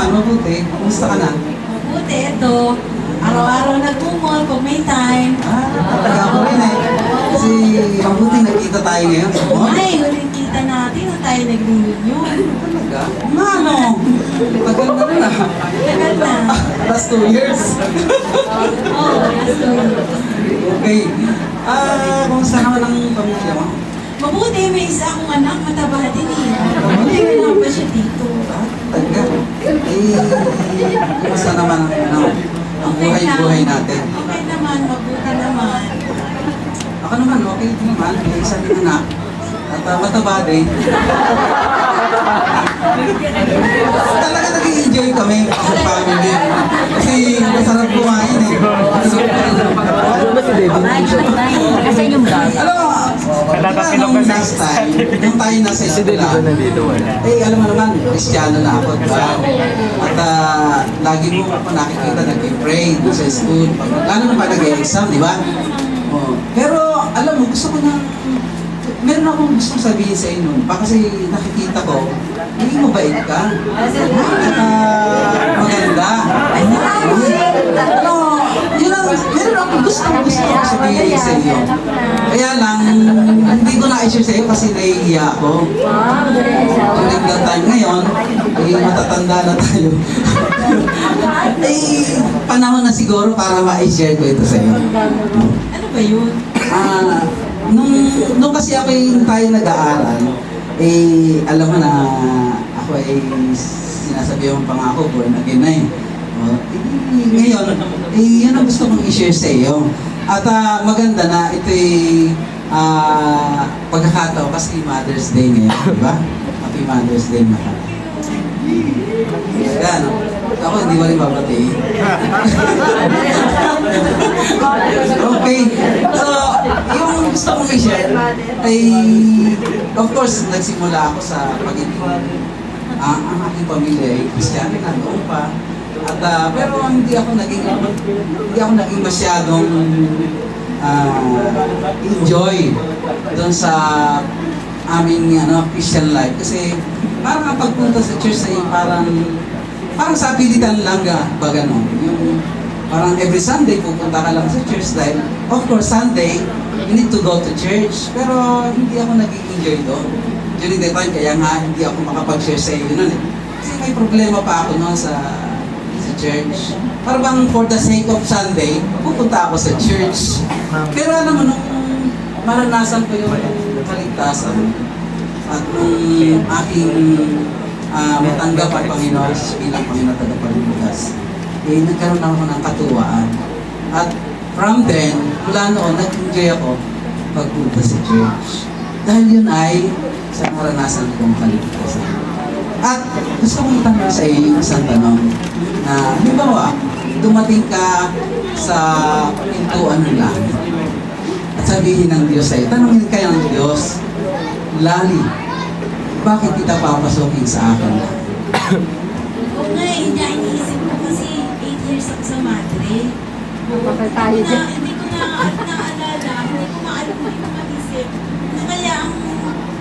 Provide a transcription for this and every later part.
naman, mabuti. Kumusta ka na? Mabuti, ito. Araw-araw nagmumol pag may time. Talaga ako rin eh. Kasi mabuti nagkita tayo ngayon sa mall. Ay, huling kita natin na tayo nag-reunion. Talaga? Ano? Tagal na rin ah. Tagal na. Last 2 years. Oo, last year. Okay. Kumusta naman ang pamilya mo? Mabuti, may isa akong anak, mataba din eh. Hindi ko lang pa siya dito. Talaga? Kumusta naman ang buhay-buhay natin? Okay naman, mabuti naman. Ako naman, okay din naman. May isa din anak. At mataba din. Talaga nag-i-enjoy kami sa family. Kasi masarap kumain eh. Ano ba si David? Kasi yung vlog. Alam mo, nung last time, nung tayo nasa Si David eskwela, ba nandito wala? alam mo naman, Kristiyano na ako, diba? At lagi mo ako nakikita nag-pray sa school. Lalo na pag nag-exam, di ba? Oh. Pero, alam mo, gusto ko na, meron akong gustong sabihin sa inyo. Baka kasi nakikita ko, hindi mabait ka. Maganda. Ano, yun ang, meron akong gustong sabihin sa inyo. Kaya lang, hindi ko na-share sa iyo kasi nahihiya ako. During that time ngayon, matatanda na tayo. Panahon na siguro para ma-share ko ito sa iyo. Ano ba yun? Nung kasi ako tayo nag-aaral, alam mo na ako ay sinasabi yung pangako, born again na eh. Ngayon, yun ang gusto kong i-share sa iyo. At maganda na ito'y pagkakataon kasi Mother's Day ngayon, di ba? Happy Mother's Day, mahal. Yan, ako hindi mo rin babati. Okay, so yung gusto kong i-share ay, of course, nagsimula ako sa pagiging ang aking pamilya ay Kristiyano na noon pa. At pero hindi ako naging masyadong enjoy doon sa aming Christian life kasi parang ang pagpunta sa church ay parang sa pilitan lang ba gano'n. Yung parang every Sunday pupunta ka lang sa church dahil of course Sunday you need to go to church pero hindi ako nag-enjoy doon. During the time kaya nga hindi ako makapag-share sa iyo noon eh. Kasi may problema pa ako noon sa church. Parang bang for the sake of Sunday, pupunta ako sa church. Pero alam mo, nung maranasan ko yung kaligtasan at nung aking matanggap ang Panginoon bilang Panginoon tagapagligtas, nagkaroon ako ng katuwaan. At from then, mula noon, nag-enjoy ako pagpunta sa church. Dahil yun ay sa maranasan kong kaligtasan. At gusto kong tanong sa iyo yung isang tanong na, halimbawa, dumating ka sa pintuan ng langit at sabihin ng Diyos sa'yo, tanongin kayo ng Diyos, Lali, bakit kita papasokin sa akin? Oo nga, hindi iniisip ko kasi 8 years ako sa madre. Kapag tayo dyan. Hindi ko na naalala, hindi ko maisip. Kaya ang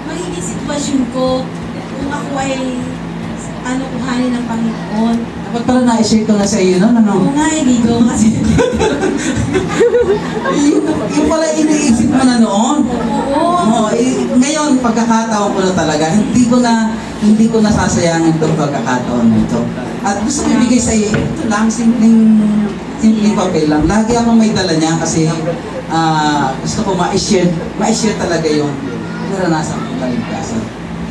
magiging sitwasyon ko, kung ako ay kuhanin ng Panginoon. Dapat pala na-share ko na sa iyo, no? Oo nga, hindi ko kasi. Yung pala iniisip mo na noon. Oo. Ngayon, pagkakataon ko na talaga, hindi ko nasasayangin itong pagkakataon na ito. At gusto ko ibigay sa iyo, ito lang, simpleng papel lang. Lagi akong may dala niya kasi gusto ko ma-share talaga yung naranasan kong kaligtasan.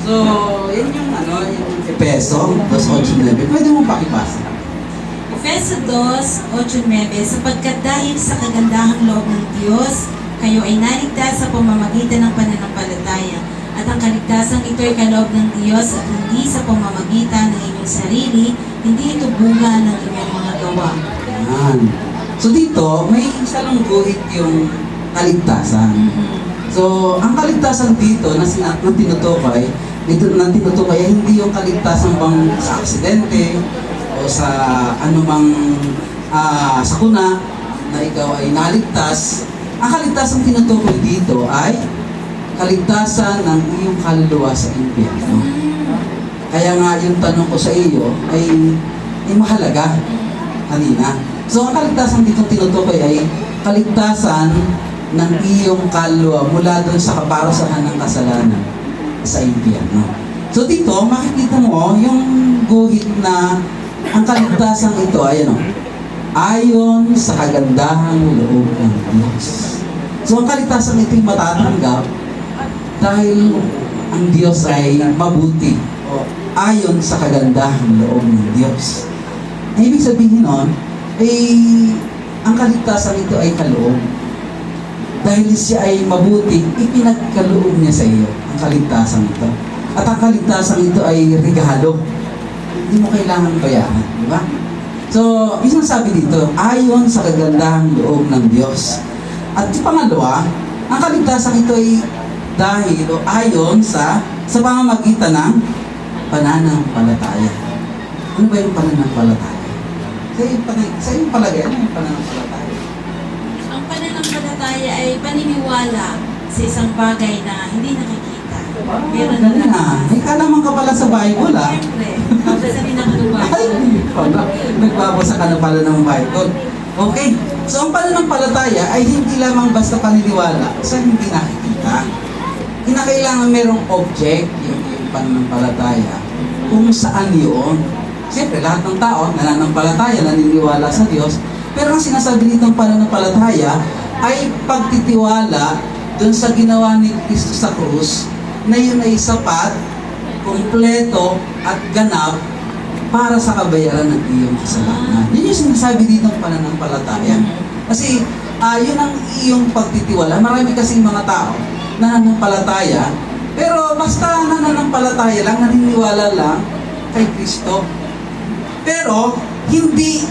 So, yan yung yung Efeso 2:8-9. Pwede mo pakipasa. Efeso 2:8-9, sapagkat dahil sa kagandahang loob ng Diyos, kayo ay naligtas sa pamamagitan ng pananampalataya. At ang kaligtasang ito ay kaloob ng Diyos at hindi sa pamamagitan ng inyong sarili, hindi ito bunga ng inyong mga gawa. Yan. So dito, may isa lang guhit yung kaligtasan. So, ang kaligtasan dito na tinutukoy, ay hindi yung kaligtasan bang sa aksidente o sa anumang sakuna na ikaw ay naligtas. Ang kaligtasan tinutukoy dito ay kaligtasan ng iyong kaluluwa sa impyerno. Kaya nga yung tanong ko sa iyo ay ay mahalaga kanina. So ang kaligtasan dito tinutukoy ay kaligtasan ng iyong kaluluwa mula doon sa kaparusahan ng kasalanan sa impyerno. So dito makikita mo yung guhit na ang kaligtasan ito ay ano, ayon sa kagandahang loob ng Diyos. So ang kaligtasan ito ay matatanggap dahil ang Diyos ay mabuti o ayon sa kagandahang loob ng Diyos. Ang ibig sabihin nun, ang kaligtasan ito ay kaloob. Dahil siya ay mabuti, ipinagkaloob niya sa iyo ang kaligtasan ito. At ang kaligtasan ito ay regalo. Hindi mo kailangan bayaran, di ba? So, isang sabi dito, ayon sa kagandahang loob ng Diyos. At yung pangalawa, ang kaligtasan ito ay dahil o ayon sa pamamagitan ng pananampalataya. Ano ba yung pananampalataya? Sa iyong palagay, ano yung pananampalataya? Ang pananampalataya ay paniniwala sa isang bagay na hindi nakikita. Pero Ganun na. May kalaman ka pala sa Bible, ah. Siyempre, babasa rin ako ng Ay, Bible. pala. Nagbabasa ka na pala ng Bible. Okay. So, ang pananampalataya ay hindi lamang basta paniniwala sa hindi nakikita. Kinakailangan merong object, yung pananampalataya, kung saan yun. Siyempre, lahat ng tao nananampalataya, naniniwala sa Diyos. Pero ang sinasabi nitong pananampalataya ay pagtitiwala dun sa ginawa ni Kristo sa krus na yun ay sapat, kumpleto at ganap para sa kabayaran ng iyong kasalanan. Yun yung sinasabi dito ng pananampalataya. Kasi yun ang iyong pagtitiwala. Marami kasing mga tao na nananampalataya, pero basta nananampalataya lang, naniniwala lang kay Kristo. Pero hindi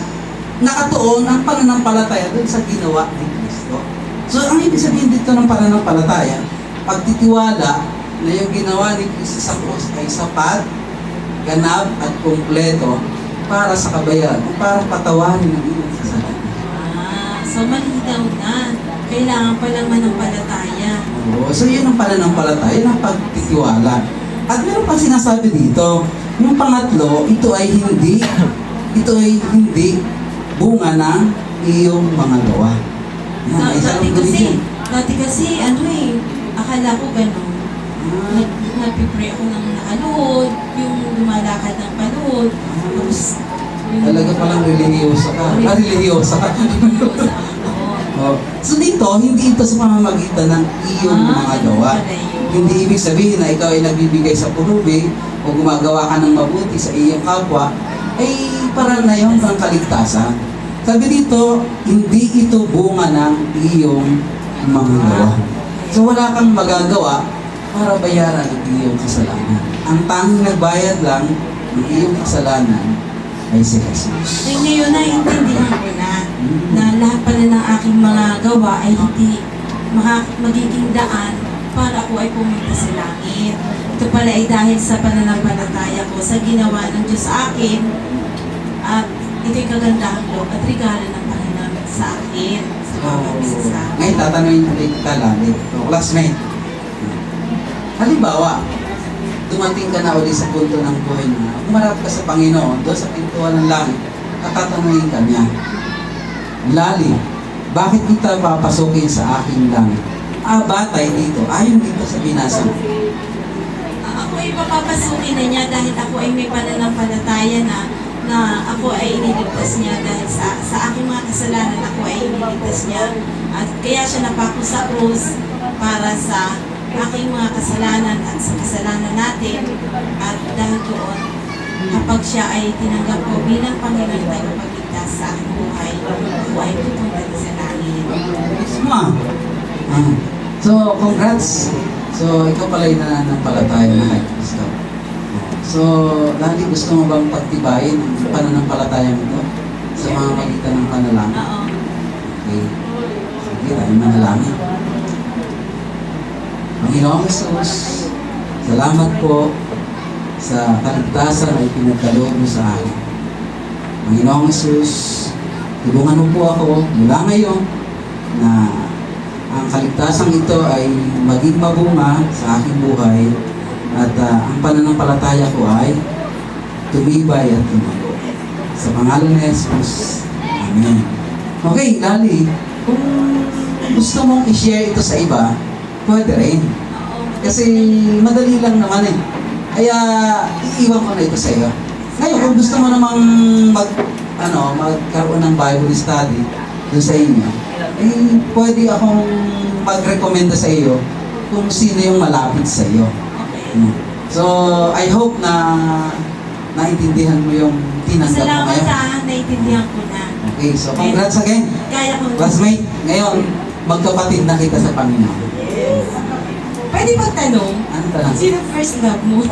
nakatuon ang pananampalataya dun sa ginawa ni Kristo. So ang ibig sabihin dito ng pananampalataya, pagtitiwala na yung ginawa ni Kristo sa krus ay sapat, ganap at kumpleto para sa kabayaran, para patawarin ang iyong kasalanan. So malinaw na. Kailangan palang manampalataya. Oo, so yun ang pananampalataya, yun ang pagtitiwala. At meron pa sinasabi dito, yung pangatlo, ito ay hindi bunga ng iyong mga gawa. Yan, ay Dati kasi, akala ko gano'n. Nagpipray ako ng nakanood, yung lumalakad ng panood. Tapos, talaga palang relihiyosa ka. Relihiyosa ka. Oh. So dito, hindi ito sa pamamagitan ng iyong mga gawa. Hindi ibig sabihin na ikaw ay nagbibigay sa pulubi o gumagawa ka ng mabuti sa iyong kapwa, ay para na yung kaligtasan. Sabi dito, hindi ito bunga ng iyong mga gawa. So wala kang magagawa para bayaran ang iyong kasalanan. Ang tanging nagbayad lang ng iyong kasalanan ay si Jesus. Eh, ngayon naiintindihan ko na lahat pala ng aking mga gawa ay hindi magiging daan para ako ay pumunta sa langit. Ito pala ay dahil sa pananampalataya ko sa ginawa ng Diyos sa akin at ito'y kagandahang loob at regalo ng Panginoon sa akin. Sa bawat isa sa akin. Ngayon tatanungin ulit kita lagi. So, classmate. Halimbawa, dumating ka na ulit sa punto ng buhay na umarap ka sa Panginoon, doon sa pintuan ng langit, at tatanungin ka niya, Lali, bakit kita papasukin sa aking langit? Batay dito, ayon dito sa binasa. Ako ay papapasukin na niya dahil ako ay may pananampalataya na ako ay iniligtas niya dahil sa aking mga kasalanan ako ay iniligtas niya. At kaya siya napako sa krus para sa aking mga kasalanan at sa kasalanan natin. At dahil doon, kapag siya ay tinanggap ko bilang Panginoon tagapagligtas sa aking buhay, ako ay pupunta sa langit. So, congrats. So, ikaw pala yung nananampalataya na kay Kristo. So, lagi gusto mo bang pagtibayin ang pananampalataya mo ito sa mga magitan ng panalangin? Oo. Okay. Sige, tayo manalangin. Panginoong Jesus, salamat po sa kaligtasan ay pinagkaloob mo sa akin. Panginoong Jesus, tulungan mo po ako mula ngayon na ang kaligtasan ito ay maging mabunga sa aking buhay at ang pananampalataya ko ay tumibay at tumago. Sa pangalan ni Jesus. Amen. Okay, Lali, kung gusto mong i-share ito sa iba, pwede rin. Kasi madali lang naman eh. Kaya iiwan ko na ito sa iyo. Ngayon, kung gusto mo namang magkaroon ng Bible study doon sa inyo, eh, pwede akong mag-recommenda sa iyo kung sino yung malapit sa iyo. So, I hope na naintindihan mo yung tinanggap mo Salamat ngayon. naiintindihan ko na. Okay, so congrats again. Kaya ko. Classmate, ngayon, magkapatid na kita sa Panginoon. Pwede bang tanong? Ano tanong? Sino first love mo?